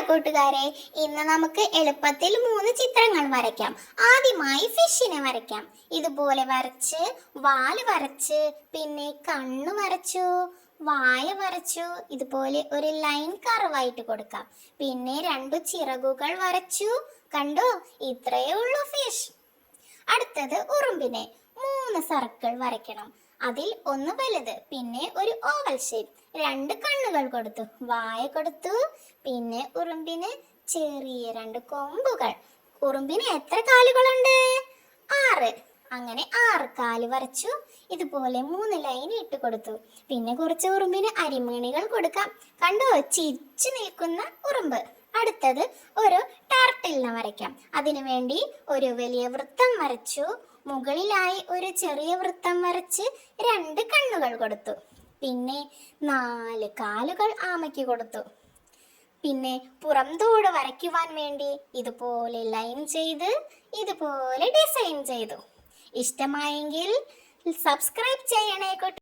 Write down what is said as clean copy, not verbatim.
കൂട്ടുകാരെ, ഇന്ന് നമുക്ക് എളുപ്പത്തിൽ 3 ചിത്രങ്ങൾ വരയ്ക്കാം. ആദ്യമായി ഫിഷിനെ വരയ്ക്കാം. ഇതുപോലെ വരച്ച്, വാല് വരച്ച്, പിന്നെ കണ്ണ് വരച്ചു, വായ വരച്ചു. ഇതുപോലെ ഒരു ലൈൻ കർവായിട്ട് കൊടുക്കാം. പിന്നെ 2 ചിറകുകൾ വരച്ചു. കണ്ടോ, ഇത്രയേ ഉള്ളൂ ഫിഷ്. അടുത്തത് ഉറുമ്പിനെ 3 സർക്കിൾ വരയ്ക്കണം. അതിൽ ഒന്ന് വലുത്, പിന്നെ ഒരു ഓവൽ ഷേപ്പ്. 2 കണ്ണുകൾ കൊടുത്തു, വായ കൊടുത്തു. പിന്നെ ഉറുമ്പിന് ചെറിയ 2 കൊമ്പുകൾ. ഉറുമ്പിന് എത്ര കാലുകളുണ്ട്? 6. അങ്ങനെ 6 കാല് വരച്ചു. ഇതുപോലെ 3 ലൈൻ ഇട്ട് കൊടുത്തു. പിന്നെ കുറച്ച് ഉറുമ്പിന് അരിമണികൾ കൊടുക്കാം. കണ്ടോ, ചിരിച്ചു നിൽക്കുന്ന ഉറുമ്പ്. അടുത്തത് ഒരു ടർട്ടിലിനെ വരയ്ക്കാം. അതിനു വേണ്ടി ഒരു വലിയ വൃത്തം വരച്ചു. മുകളിലായി ഒരു ചെറിയ വൃത്തം വരച്ച് 2 കണ്ണുകൾ കൊടുത്തു. പിന്നെ 4 കാലുകൾ ആമയ്ക്ക് കൊടുത്തു. പിന്നെ പുറംതോട് വരയ്ക്കുവാൻ വേണ്ടി ഇതുപോലെ ലൈൻ ചെയ്ത് ഇതുപോലെ ഡിസൈൻ ചെയ്തു. ഇഷ്ടമായെങ്കിൽ സബ്സ്ക്രൈബ് ചെയ്യണേ.